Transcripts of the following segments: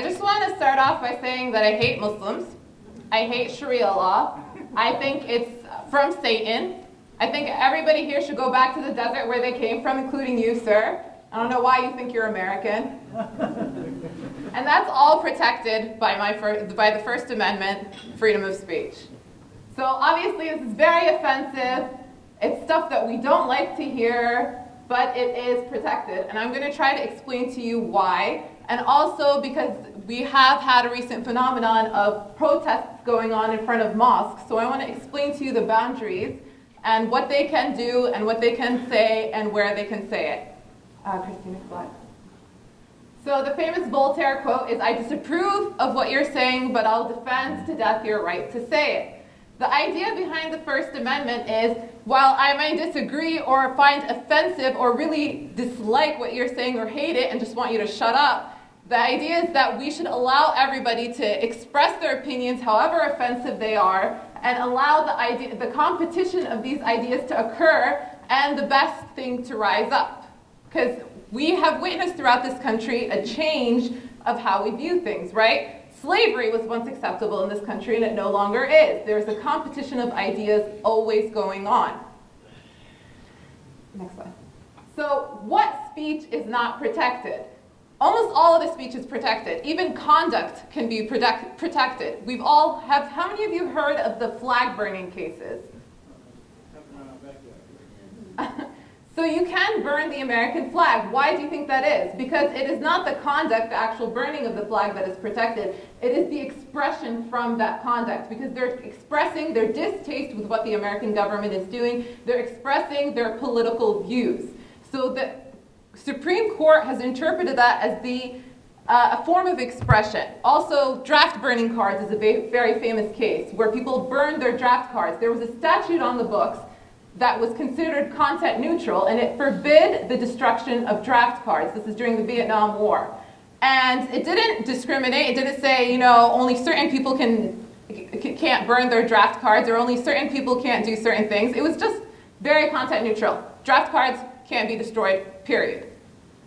just want to start off by saying that I hate Muslims. I hate Sharia law. I think it's from Satan. I think everybody here should go back to the desert where they came from, including you, sir. I don't know why you think you're American. And that's all protected by the First Amendment, freedom of speech. So obviously this is very offensive. It's stuff that we don't like to hear, but it is protected. And I'm going to try to explain to you why. And also because we have had a recent phenomenon of protests going on in front of mosques. So I want to explain to you the boundaries and what they can do and what they can say and where they can say it. Christina, slide. So the famous Voltaire quote is, "I disapprove of what you're saying, but I'll defend to death your right to say it." The idea behind the First Amendment is, while I might disagree or find offensive or really dislike what you're saying or hate it and just want you to shut up, the idea is that we should allow everybody to express their opinions, however offensive they are, and allow the competition of these ideas to occur and the best thing to rise up. Because we have witnessed throughout this country a change of how we view things, right? Slavery was once acceptable in this country and it no longer is. There's a competition of ideas always going on. Next slide. So what speech is not protected? Almost all of the speech is protected. Even conduct can be protected. How many of you heard of the flag burning cases? So you can burn the American flag. Why do you think that is? Because it is not the conduct, the actual burning of the flag that is protected. It is the expression from that conduct, because they're expressing their distaste with what the American government is doing. They're expressing their political views. So the Supreme Court has interpreted that as a form of expression. Also, draft burning cards is a very famous case where people burned their draft cards. There was a statute on the books that was considered content neutral, and it forbid the destruction of draft cards. This is during the Vietnam War. And it didn't discriminate. It didn't say, only certain people can't burn their draft cards, or only certain people can't do certain things. It was just very content neutral. Draft cards can't be destroyed, period.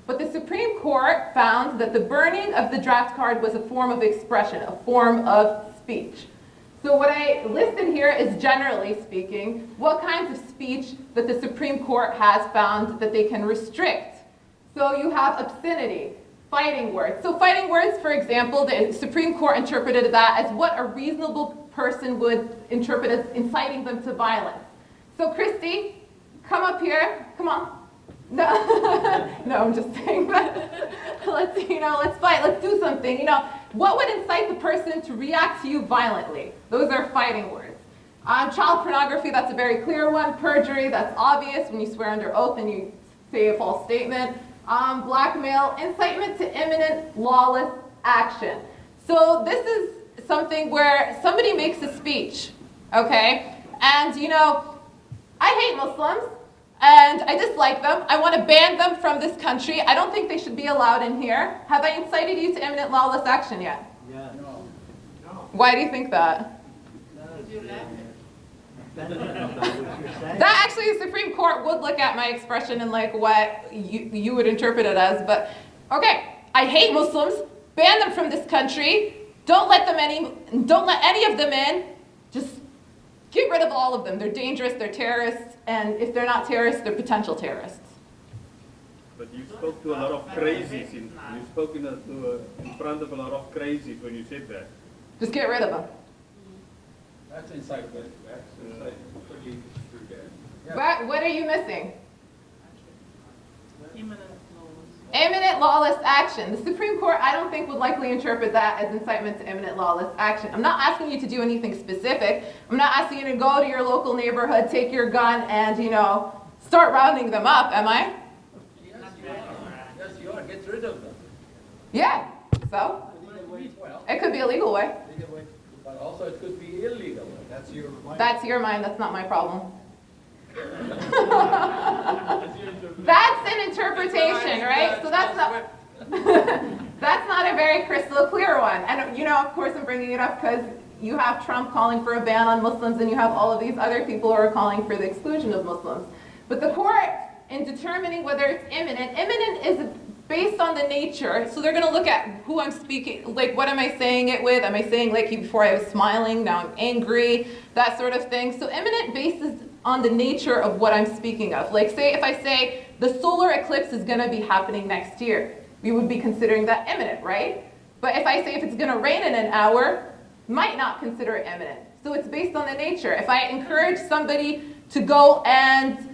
But the Supreme Court found that the burning of the draft card was a form of expression, a form of speech. So what I listed here is, generally speaking, what kinds of speech that the Supreme Court has found that they can restrict. So you have obscenity, fighting words. So fighting words, for example, the Supreme Court interpreted that as what a reasonable person would interpret as inciting them to violence. So Christy, come up here. Come on. No, no, I'm just saying that. Let's fight. Let's do something. What would incite the person to react to you violently? Those are fighting words. Child pornography, that's a very clear one. Perjury, that's obvious when you swear under oath and you say a false statement. Blackmail, incitement to imminent lawless action. So this is something where somebody makes a speech, okay? And I hate Muslims. And I dislike them. I want to ban them from this country. I don't think they should be allowed in here. Have I incited you to imminent lawless action yet? Yeah. No. Why do you think that? That actually, the Supreme Court would look at my expression and what you would interpret it as. But okay, I hate Muslims. Ban them from this country. Don't let any of them in. Just get rid of all of them. They're dangerous, they're terrorists, and if they're not terrorists, they're potential terrorists. But you spoke to a lot of crazies. You spoke in front of a lot of crazies when you said that. Just get rid of them. That's incitement. That's pretty true. But what are you missing? Imminent lawless action. The Supreme Court, I don't think, would likely interpret that as incitement to imminent lawless action. I'm not asking you to do anything specific. I'm not asking you to go to your local neighborhood, take your gun, and, start rounding them up, am I? Yes, you are. Get rid of them. Yeah. So? It could be a legal way. But also it could be illegal. That's your mind. That's your mind. That's not my problem. That's an interpretation, right? So that's not a very crystal clear one. And of course I'm bringing it up because you have Trump calling for a ban on Muslims and you have all of these other people who are calling for the exclusion of Muslims. But the court, in determining whether it's imminent is based on the nature, so they're going to look at who I'm speaking, like what am I saying it with? Am I saying like before I was smiling, now I'm angry, that sort of thing. So imminent bases on the nature of what I'm speaking of. Like say if I say the solar eclipse is going to be happening next year, we would be considering that imminent, right? But if I say if it's going to rain in an hour, might not consider it imminent. So it's based on the nature. If I encourage somebody to go and,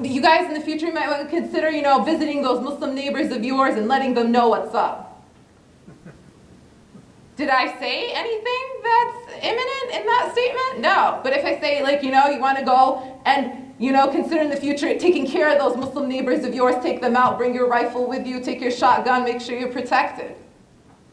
you guys in the future might want to consider, visiting those Muslim neighbors of yours and letting them know what's up. Did I say anything that's imminent in that statement? No. But if I say, like, you want to go and, consider in the future taking care of those Muslim neighbors of yours, take them out, bring your rifle with you, take your shotgun, make sure you're protected.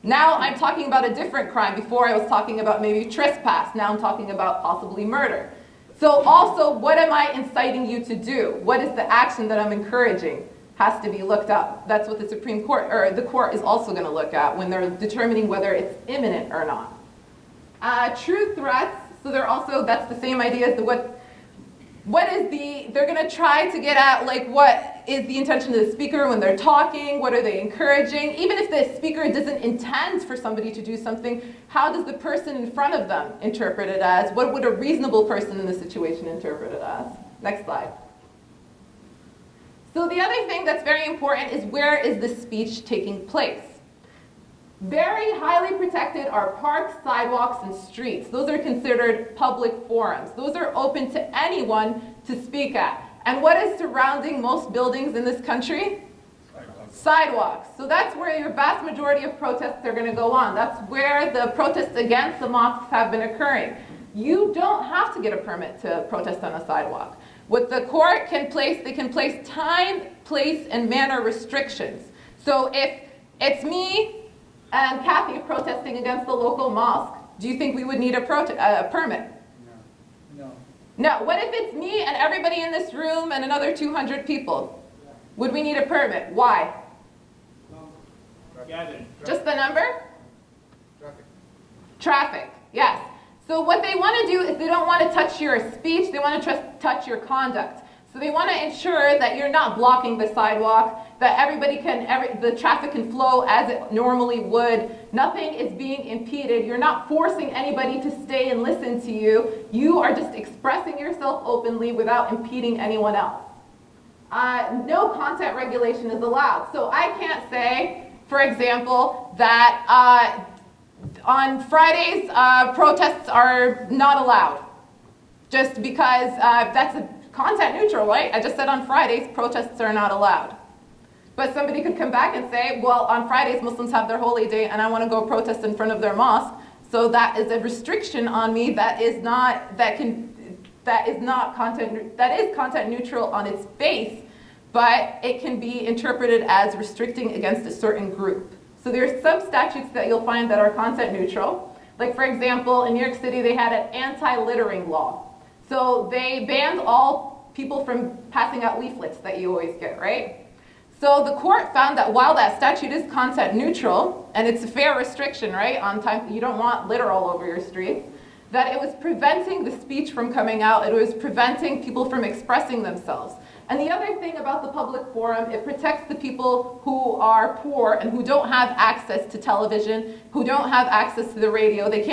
Now I'm talking about a different crime. Before I was talking about maybe trespass. Now I'm talking about possibly murder. So also, what am I inciting you to do? What is the action that I'm encouraging? Has to be looked up. That's what the Supreme Court, or the court is also going to look at when they're determining whether it's imminent or not. True threats, so they're also, that's the same idea as the they're going to try to get at, like, what is the intention of the speaker when they're talking? What are they encouraging? Even if the speaker doesn't intend for somebody to do something, how does the person in front of them interpret it as? What would a reasonable person in the situation interpret it as? Next slide. So the other thing that's very important is where is the speech taking place? Very highly protected are parks, sidewalks, and streets. Those are considered public forums. Those are open to anyone to speak at. And what is surrounding most buildings in this country? Sidewalks. So that's where your vast majority of protests are going to go on. That's where the protests against the mosques have been occurring. You don't have to get a permit to protest on a sidewalk. What the court can place, they can place time, place, and manner restrictions. So if it's me and Kathy protesting against the local mosque, do you think we would need a permit? No. No. What if it's me and everybody in this room and another 200 people? Would we need a permit? Why? Just the number? Traffic, yes. So what they want to do is they don't want to touch your speech, they want to touch your conduct. So they want to ensure that you're not blocking the sidewalk, that the traffic can flow as it normally would. Nothing is being impeded. You're not forcing anybody to stay and listen to you. You are just expressing yourself openly without impeding anyone else. No content regulation is allowed. So I can't say, for example, that on Fridays protests are not allowed. Just because that's content neutral, right? I just said on Fridays protests are not allowed. But somebody could come back and say, well, on Fridays Muslims have their holy day and I want to go protest in front of their mosque. So that is a restriction on me that is content neutral on its face, but it can be interpreted as restricting against a certain group. So there's some statutes that you'll find that are content neutral. Like for example, in New York City they had an anti-littering law. So they banned all people from passing out leaflets that you always get, right? So the court found that while that statute is content neutral, and it's a fair restriction, right, on time, you don't want litter all over your streets, that it was preventing the speech from coming out, it was preventing people from expressing themselves. And the other thing about the public forum, it protects the people who are poor and who don't have access to television, who don't have access to the radio. They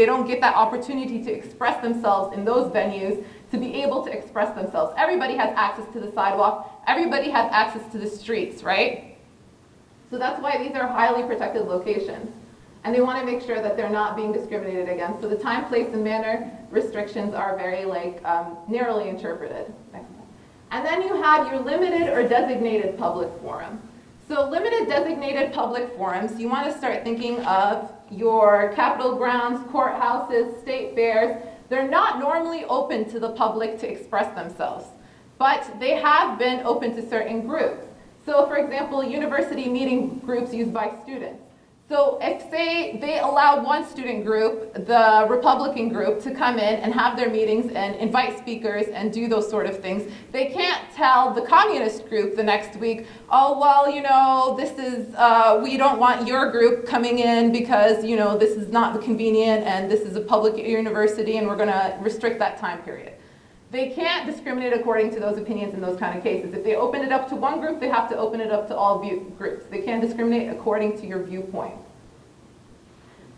don't get that opportunity to express themselves in those venues, to be able to express themselves. Everybody has access to the sidewalk. Everybody has access to the streets, right? So that's why these are highly protected locations. And they want to make sure that they're not being discriminated against. So the time, place, and manner restrictions are very narrowly interpreted. Next slide. And then you have your limited or designated public forum. So limited designated public forums, you want to start thinking of your Capitol grounds, courthouses, state fairs. They're not normally open to the public to express themselves, but they have been open to certain groups. So for example, university meeting groups used by students. So if, say, they allow one student group, the Republican group, to come in and have their meetings and invite speakers and do those sort of things, they can't tell the communist group the next week, oh, well, this is, we don't want your group coming in because, this is not convenient and this is a public university and we're going to restrict that time period. They can't discriminate according to those opinions in those kind of cases. If they open it up to one group, they have to open it up to all groups. They can't discriminate according to your viewpoint.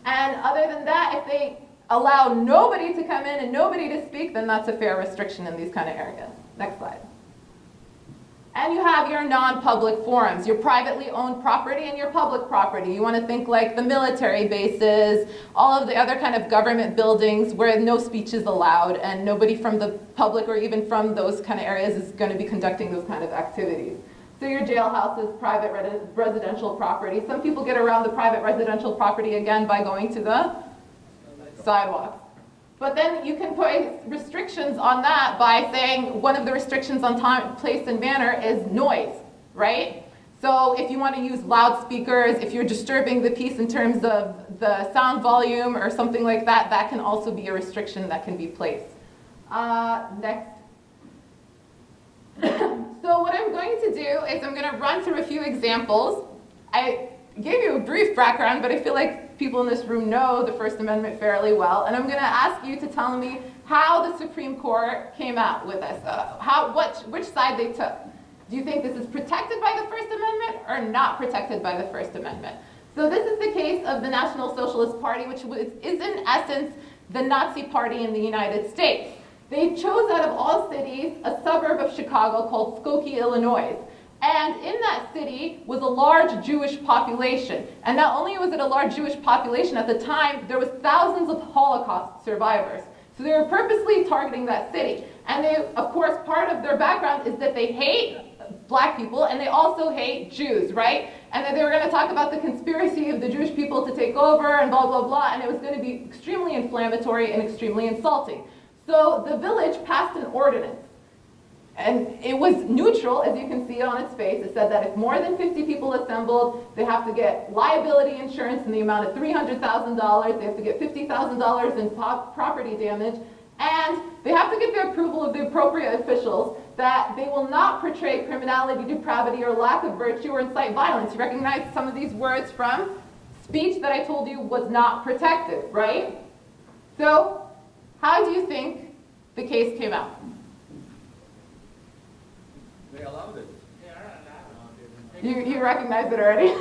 And other than that, if they allow nobody to come in and nobody to speak, then that's a fair restriction in these kind of areas. Next slide. And you have your non-public forums, your privately owned property and your public property. You want to think like the military bases, all of the other kind of government buildings where no speech is allowed and nobody from the public or even from those kind of areas is going to be conducting those kind of activities. So your jailhouses, private residential property. Some people get around the private residential property again by going to the sidewalks. But then you can put restrictions on that by saying one of the restrictions on time, place, and manner is noise, right? So if you want to use loudspeakers, if you're disturbing the peace in terms of the sound volume or something like that, that can also be a restriction that can be placed. Next. So what I'm going to do is I'm going to run through a few examples. I gave you a brief background, but I feel like people in this room know the First Amendment fairly well, and I'm going to ask you to tell me how the Supreme Court came out with this, which side they took. Do you think this is protected by the First Amendment or not protected by the First Amendment? So this is the case of the National Socialist Party, which is in essence the Nazi Party in the United States. They chose out of all cities a suburb of Chicago called Skokie, Illinois. And in that city was a large Jewish population. And not only was it a large Jewish population, at the time there was thousands of Holocaust survivors. So they were purposely targeting that city. And they, of course, part of their background is that they hate black people and they also hate Jews, right? And then they were going to talk about the conspiracy of the Jewish people to take over and blah, blah, blah. And it was going to be extremely inflammatory and extremely insulting. So the village passed an ordinance. And it was neutral, as you can see on its face. It said that if more than 50 people assembled, they have to get liability insurance in the amount of $300,000. They have to get $50,000 in property damage. And they have to get the approval of the appropriate officials that they will not portray criminality, depravity, or lack of virtue or incite violence. You recognize some of these words from speech that I told you was not protected, right? So how do you think the case came out? They allowed it. You recognize it already?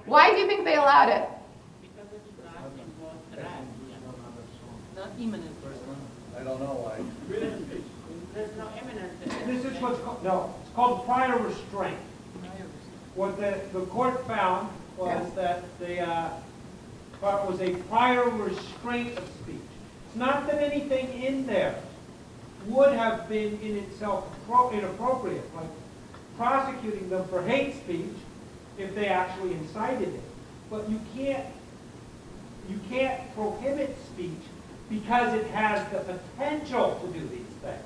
Why do you think they allowed it? Not imminent. I don't know why. There's no imminent. This is what's called, no, it's called prior restraint. What the court found was that was a prior restraint of speech. It's not that anything in there would have been in itself inappropriate, like prosecuting them for hate speech if they actually incited it. But you can't prohibit speech because it has the potential to do these things.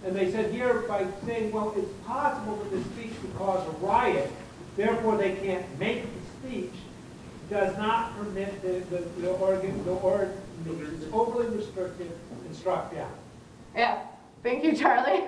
And they said here by saying, well, it's possible that this speech could cause a riot, therefore they can't make the speech, does not permit the ordinance is overly restrictive and struck down. Yeah, thank you, Charlie.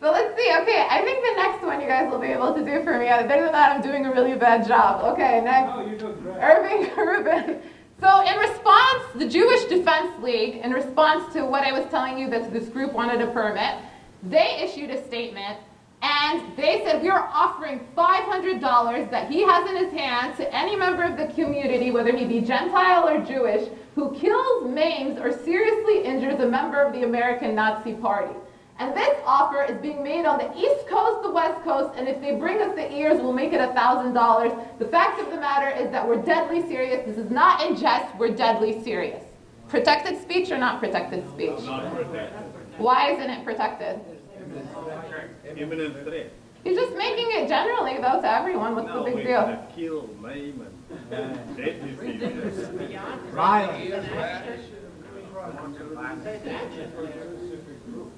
So let's see. Okay, I think the next one you guys will be able to do for me. Better than that, I'm doing a really bad job. Okay, next. Oh, you're doing great. Irving Rubin. So in response, the Jewish Defense League, in response to what I was telling you that this group wanted a permit, they issued a statement and they said, we are offering $500 that he has in his hand to any member of the community, whether he be Gentile or Jewish, who kills, maims, or seriously injures a member of the American Nazi Party. And this offer is being made on the East Coast, the West Coast, and if they bring us the ears, we'll make it $1,000. The fact of the matter is that we're deadly serious. This is not in jest, we're deadly serious. Protected speech or not protected speech? Not protected. Why isn't it protected? Imminent threat. You're just making it generally, though, to everyone. What's the big deal? No, kill, maim, and deadly serious.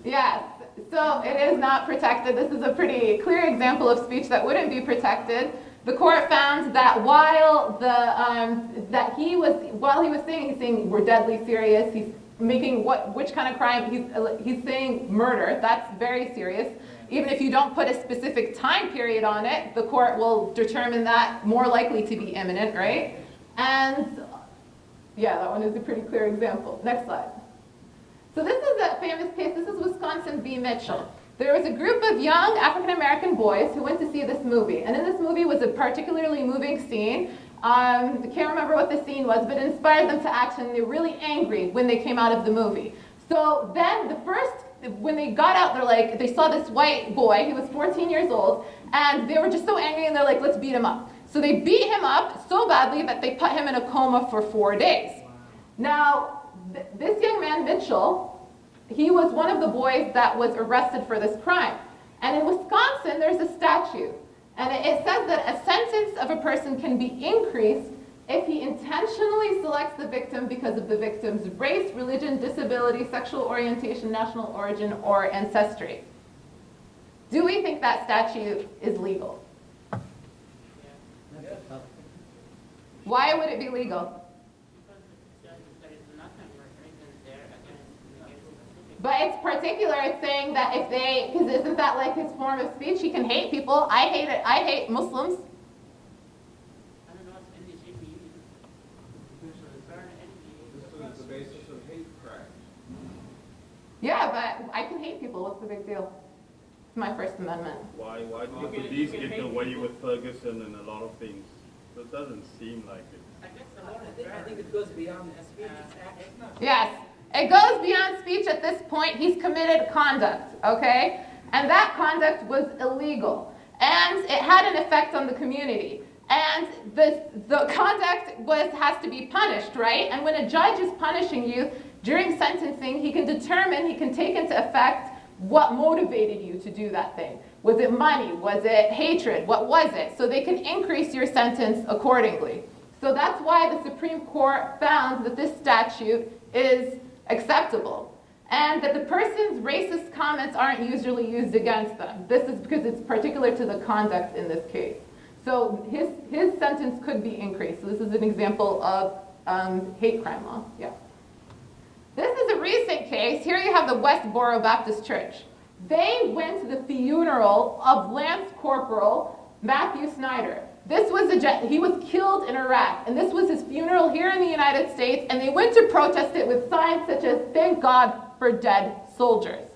Yes, so it is not protected. This is a pretty clear example of speech that wouldn't be protected. The court found that while he was saying we're deadly serious, he's making which kind of crime? He's saying murder. That's very serious. Even if you don't put a specific time period on it, the court will determine that more likely to be imminent, right? And yeah, that one is a pretty clear example. Next slide. So this is a famous case. This is Wisconsin v. Mitchell. There was a group of young African-American boys who went to see this movie. And in this movie was a particularly moving scene. I can't remember what the scene was, but it inspired them to action. They were really angry when they came out of the movie. So then when they got out, they saw this white boy, he was 14 years old, and they were just so angry and they're like, let's beat him up. So they beat him up so badly that they put him in a coma for 4 days. Now, this young man, Mitchell, he was one of the boys that was arrested for this crime. And in Wisconsin, there's a statute. And it says that a sentence of a person can be increased if he intentionally selects the victim because of the victim's race, religion, disability, sexual orientation, national origin, or ancestry. Do we think that statute is legal? Why would it be legal? But it's particular, it's saying that if they, because isn't that like his form of speech? He can hate people. I hate it. I hate Muslims. I don't know what's in this APU. This is the basis of hate crimes. Yeah, but I can hate people. What's the big deal? It's my First Amendment. Why do the police get away with Ferguson and a lot of things? It doesn't seem like it. I guess the law I think it goes beyond speech, it's action. Yes. It goes beyond speech at this point. He's committed conduct, okay? And that conduct was illegal. And it had an effect on the community. And the conduct has to be punished, right? And when a judge is punishing you during sentencing, he can take into effect what motivated you to do that thing. Was it money? Was it hatred? What was it? So they can increase your sentence accordingly. So that's why the Supreme Court found that this statute is acceptable, and that the person's racist comments aren't usually used against them. This is because it's particular to the conduct in this case. So his sentence could be increased. So this is an example of hate crime law. Yeah. This is a recent case. Here you have the Westboro Baptist Church. They went to the funeral of Lance Corporal Matthew Snyder. He was killed in Iraq, and this was his funeral here in the United States, and they went to protest it with signs such as, "Thank God for dead soldiers."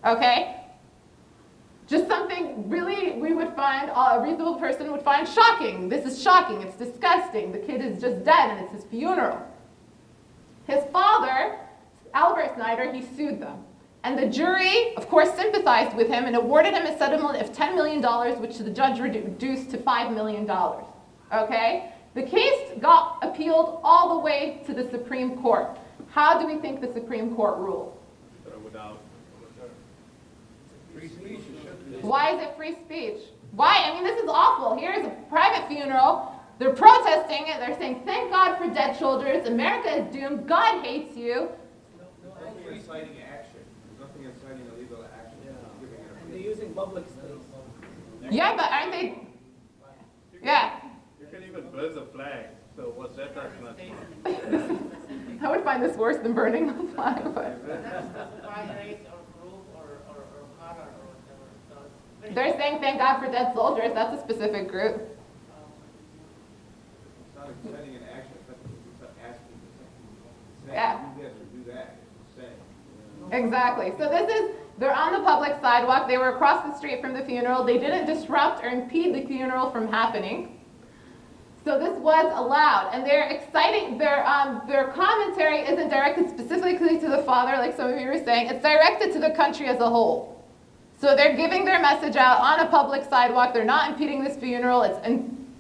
Okay? Just something really we would find, a reasonable person would find shocking. This is shocking, it's disgusting. The kid is just dead, and it's his funeral. His father, Albert Snyder, he sued them. And the jury, of course, sympathized with him and awarded him a settlement of $10 million, which the judge reduced to $5 million. Okay? The case got appealed all the way to the Supreme Court. How do we think the Supreme Court ruled? Free speech should be. Why is it free speech? Why? I mean, this is awful. Here's a private funeral. They're protesting it. They're saying, "Thank God for dead soldiers. America is doomed. God hates you." Nothing inciting action. There's nothing inciting illegal action. Giving it a And they're using public space. Yeah, but aren't they? Yeah. You can even burn the flag. So what's that not? I would find this worse than burning the flag. But by race or group or color or whatever. So it's very they're saying, "Thank God for dead soldiers." That's a specific group. It's not inciting an action. It's not asking for something. It's saying, Yeah. do this or do that. It's saying. Exactly. So they're on the public sidewalk. They were across the street from the funeral. They didn't disrupt or impede the funeral from happening. So this was allowed. And their commentary isn't directed specifically to the father, like some of you were saying. It's directed to the country as a whole. So they're giving their message out on a public sidewalk. They're not impeding this funeral. It's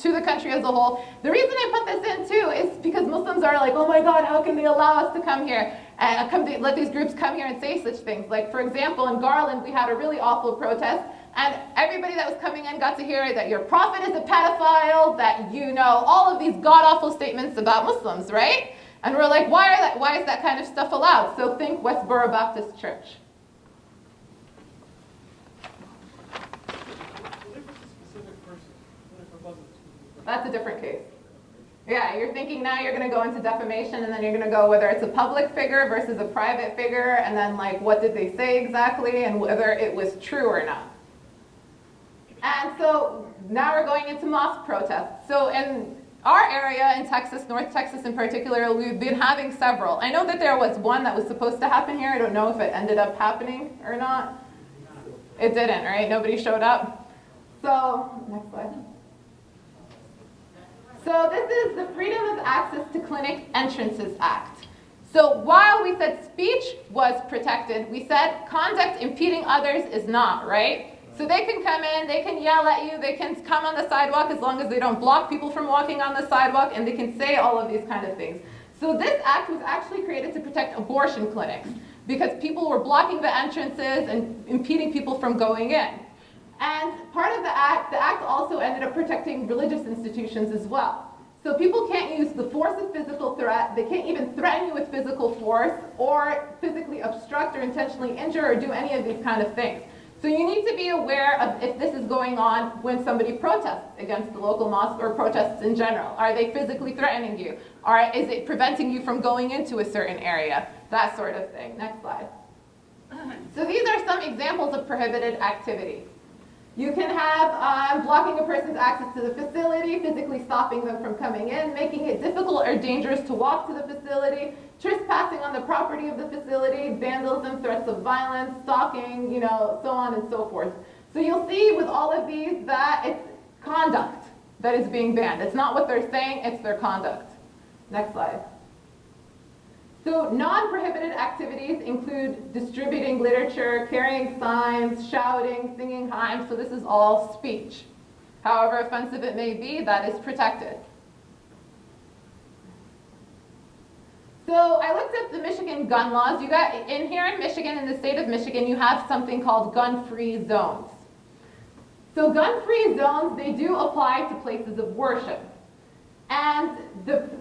to the country as a whole. The reason I put this in too is because Muslims are like, "Oh my God, how can they allow us to come here? And let these groups come here and say such things." Like, for example, in Garland, we had a really awful protest, and everybody that was coming in got to hear that your prophet is a pedophile, that all of these god-awful statements about Muslims, right? And we're like, why is that kind of stuff allowed? So think Westboro Baptist Church. That's a different case. Yeah, you're thinking now you're going to go into defamation, and then you're going to go whether it's a public figure versus a private figure, and then like what did they say exactly, and whether it was true or not. And so now we're going into mosque protests. So in our area in Texas, North Texas in particular, we've been having several. I know that there was one that was supposed to happen here. I don't know if it ended up happening or not. It didn't, right? Nobody showed up. So, next slide. So this is the Freedom of Access to Clinic Entrances Act. So while we said speech was protected, we said conduct impeding others is not, right? So they can come in, they can yell at you, they can come on the sidewalk as long as they don't block people from walking on the sidewalk, and they can say all of these kind of things. So this act was actually created to protect abortion clinics because people were blocking the entrances and impeding people from going in. And part of the act also ended up protecting religious institutions as well. So people can't use the force of physical threat, they can't even threaten you with physical force, or physically obstruct or intentionally injure or do any of these kind of things. So you need to be aware of if this is going on when somebody protests against the local mosque or protests in general. Are they physically threatening you? Is it preventing you from going into a certain area? That sort of thing. Next slide. So these are some examples of prohibited activity. You can have blocking a person's access to the facility, physically stopping them from coming in, making it difficult or dangerous to walk to the facility, trespassing on the property of the facility, vandalism, threats of violence, stalking, so on and so forth. So you'll see with all of these that it's conduct that is being banned. It's not what they're saying, it's their conduct. Next slide. So non-prohibited activities include distributing literature, carrying signs, shouting, singing hymns. So this is all speech. However offensive it may be, that is protected. So I looked at the Michigan gun laws. Here in Michigan, in the state of Michigan, you have something called gun-free zones. So gun-free zones, they do apply to places of worship. And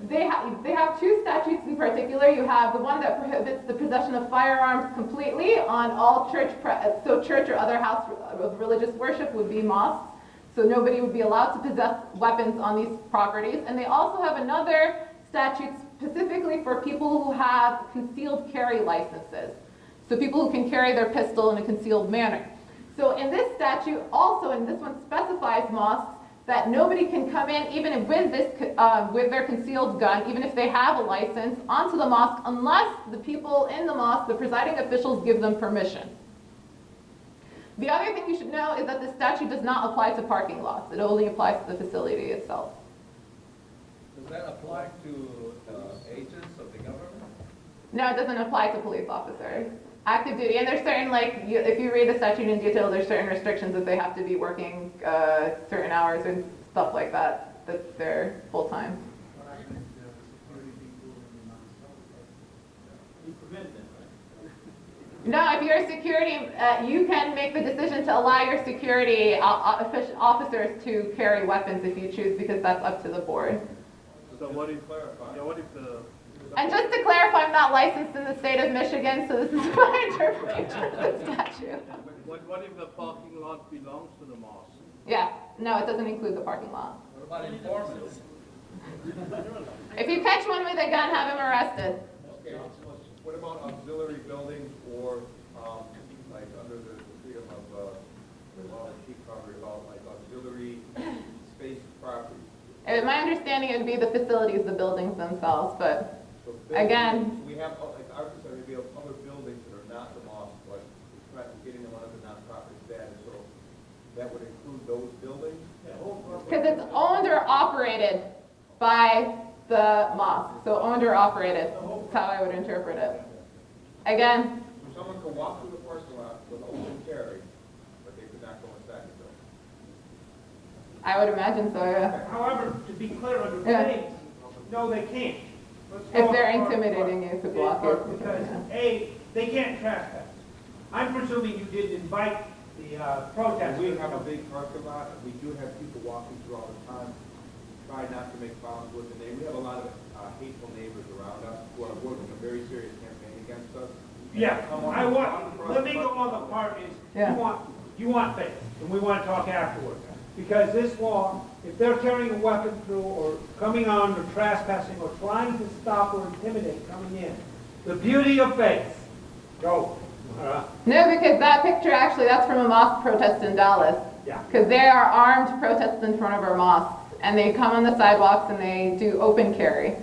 they have two statutes in particular. You have the one that prohibits the possession of firearms completely on all church or other house of religious worship would be mosques. So nobody would be allowed to possess weapons on these properties. And they also have another statute specifically for people who have concealed carry licenses. So people who can carry their pistol in a concealed manner. So in this statute also, and this one specifies mosques, that nobody can come in even with their concealed gun, even if they have a license, onto the mosque unless the people in the mosque, the presiding officials, give them permission. The other thing you should know is that the statute does not apply to parking lots. It only applies to the facility itself. Does that apply to agents of the government? No, it doesn't apply to police officers. Active duty, and there's certain, if you read the statute in detail, there's certain restrictions that they have to be working certain hours and stuff like that, that they're full-time. No, if you're a security, you can make the decision to allow your security officers to carry weapons if you choose, because that's up to the board. So what if the... And just to clarify, I'm not licensed in the state of Michigan, so this is my interpretation of the statute. What if the parking lot belongs to the mosque? Yeah, no, it doesn't include the parking lot. What about informants? If you catch one with a gun, have him arrested. Okay, what about auxiliary buildings or, like under the freedom of the law that she covered about like auxiliary space property? My understanding it would be the facilities, the buildings themselves, but So again, we have, like our concern, we have other buildings that are not the mosque, but we're trying to getting them under nonprofit status, so that would include those buildings? because it's owned or operated by the mosque, so owned or operated. That's how I would interpret it. Again, So someone could walk through the parking lot with open carry, but they could not go inside the building. I would imagine so, yeah. However, to be clear, under Yeah. faith, no, they can't. Let's If go they're apart. intimidating you to block it. Because, Yeah. A, they can't trespass. I'm presuming you didn't invite the protesters. We have a big parking lot, and we do have people walking through all the time. Try not to make problems with the neighbors. We have a lot of hateful neighbors around us who are working a very serious campaign against us. Yeah, let me go on the part is, Yeah. you want faith, and we want to talk afterwards. Because this law, if they're carrying a weapon through, or coming on, or trespassing, or trying to stop or intimidate coming in, the beauty of faith, go. No, because that picture actually, that's from a mosque protest in Dallas. Yeah. Because they are armed protests in front of our mosques. and they come on the sidewalks and they do open carry.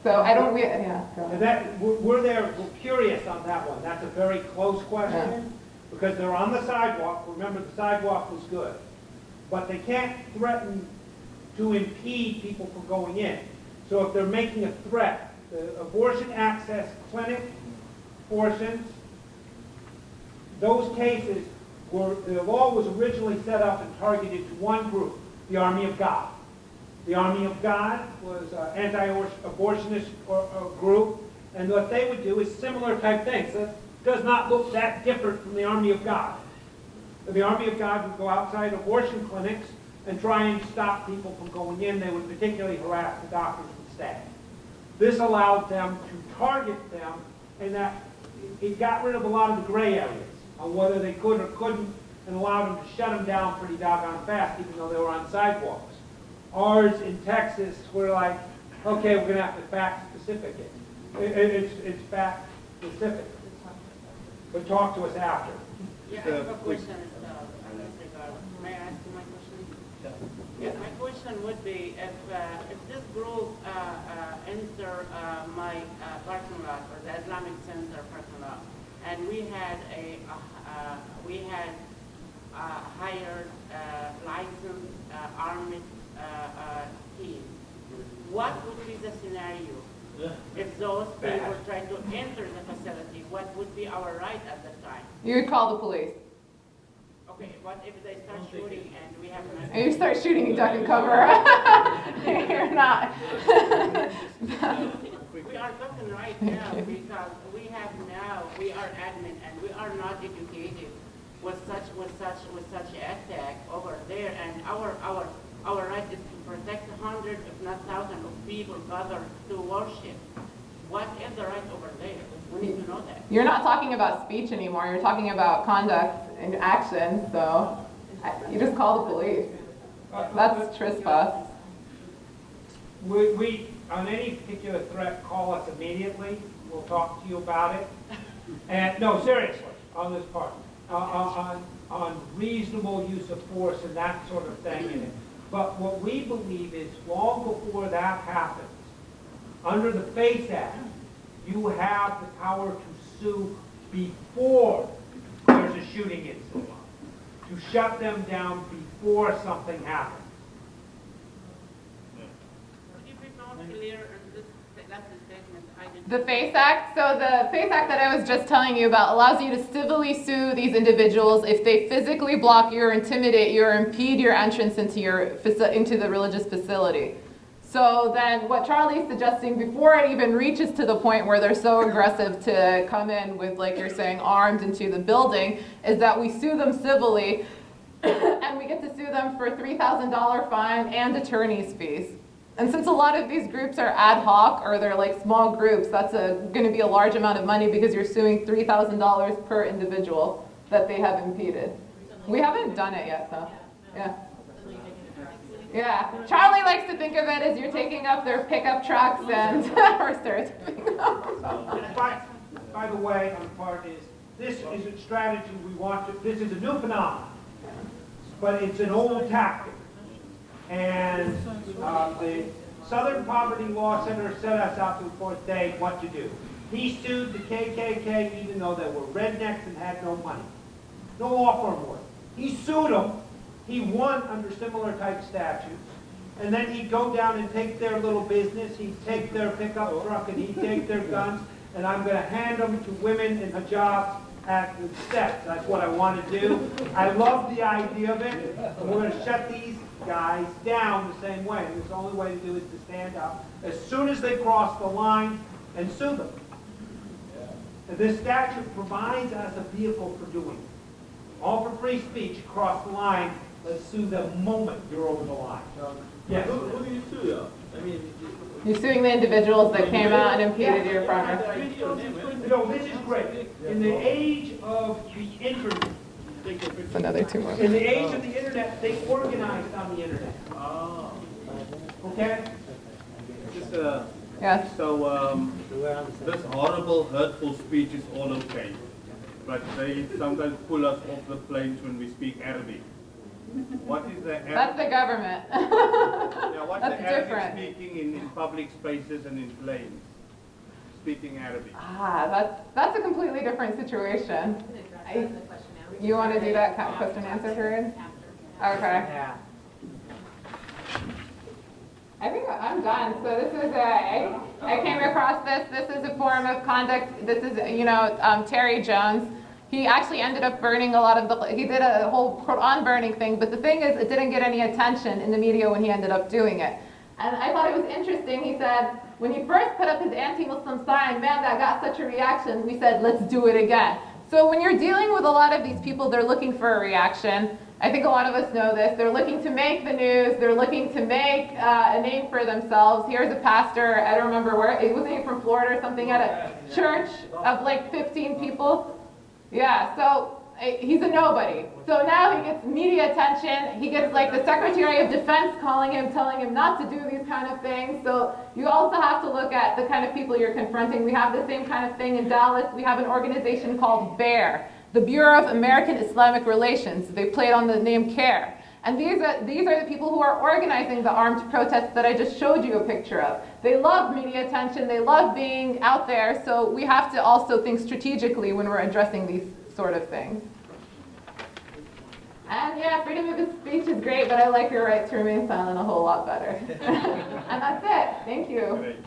So I don't, yeah, go And ahead. we're curious on that one. That's a very close question, because they're on the sidewalk. Remember, the sidewalk was good. But they can't threaten to impede people from going in. So if they're making a threat, the abortion access clinic portions, those cases were, the law was originally set up and targeted to one group, the Army of God. The Army of God was an anti-abortionist group, and what they would do is similar type things. It does not look that different from the Army of God. The Army of God would go outside abortion clinics and try and stop people from going in. They would particularly harass the doctors and staff. This allowed them to target them, and that it got rid of a lot of the gray areas on whether they could or couldn't, and allowed them to shut them down pretty doggone fast, even though they were on sidewalks. Ours in Texas, we're like, okay, we're going to have to fact specific it. It's fact specific. But talk to us after. Yeah, I have a question in this regard. May I ask you my question? Yeah. My question would be, if this group enter my parking lot, or the Islamic Center parking lot, and we had hired licensed armed team, what would be the scenario if those people try to enter the facility? What would be our right at that time? You would call the police. Okay, what if they start shooting and we have an... And you start shooting, you duck and cover. You're not. We are talking right now because we are admin and we are not educated with such attack over there, and our right is to protect hundreds, if not thousands, of people gathered to worship. What is the right over there? We need to know that. You're not talking about speech anymore. You're talking about conduct and action. So you just call the police. That's trespass. We, on any particular threat, call us immediately. We'll talk to you about it. And no, seriously, on this part, on reasonable use of force and that sort of thing in it. But what we believe is, long before that happens, under the FACE Act, you have the power to sue before there's a shooting incident, to shut them down before something happens. Could you be more clear on this? That's the statement I didn't... The FACE Act, so the FACE Act that I was just telling you about allows you to civilly sue these individuals if they physically block you or intimidate you or impede your entrance into the religious facility. So then what Charlie's suggesting, before it even reaches to the point where they're so aggressive to come in with, like you're saying, armed into the building, is that we sue them civilly and we get to sue them for $3,000 fine and attorney's fees. And since a lot of these groups are ad hoc or they're like small groups, that's going to be a large amount of money because you're suing $3,000 per individual that they have impeded. We haven't done it yet, though. Yeah. Yeah. Charlie likes to think of it as you're taking up their pickup trucks and or stereotyping. By the way, on part is, this is a strategy we want to, this is a new phenomenon, but it's an old tactic. And the Southern Poverty Law Center set us out to report today what to do. He sued the KKK even though they were rednecks and had no money. No law firm would. He sued them. He won under similar type statutes. And then he'd go down and take their little business, he'd take their pickup truck, and he'd take their guns, and I'm going to hand them to women in hijabs at the steps. That's what I want to do. I love the idea of it. And we're going to shut these guys down the same way. And the only way to do it is to stand up as soon as they cross the line and sue them. And this statute provides us a vehicle for doing it. All for free speech, cross the line. Let's sue the moment you're over the line. Yes. Who do you sue, though? I mean, You're suing the individuals that came out and impeded your progress. No, this is great. In the age of the internet, It's another 2 more. in the age of the internet, they organized on the internet. Okay? just, Yes. so this horrible, hurtful speech is all okay, but they sometimes pull us off the planes when we speak Arabic. What is the That's the government. Yeah, what's That's the Arabic different. speaking in public spaces and in planes? Speaking Arabic. That's a completely different situation. You want to do that question and answer period? Okay. Yeah. I think I'm done. So this is I came across this. This is a form of conduct. This is, Terry Jones. He actually ended up burning a lot of he did a whole Quran burning thing, but the thing is, it didn't get any attention in the media when he ended up doing it. And I thought it was interesting. He said, when he first put up his anti-Muslim sign, man, that got such a reaction. We said, let's do it again. So when you're dealing with a lot of these people, they're looking for a reaction. I think a lot of us know this. They're looking to make the news. They're looking to make a name for themselves. Here's a pastor, I don't remember where, wasn't he from Florida or something, at a church of like 15 people? Yeah, so he's a nobody. So now he gets media attention. He gets like the Secretary of Defense calling him, telling him not to do these kind of things. So you also have to look at the kind of people you're confronting. We have the same kind of thing in Dallas. We have an organization called BEAR, the Bureau of American Islamic Relations. They played on the name CARE. And these are the people who are organizing the armed protests that I just showed you a picture of. They love media attention, they love being out there, so we have to also think strategically when we're addressing these sort of things. And yeah, freedom of speech is great, but I like your right to remain silent a whole lot better. And that's it. Thank you. Great.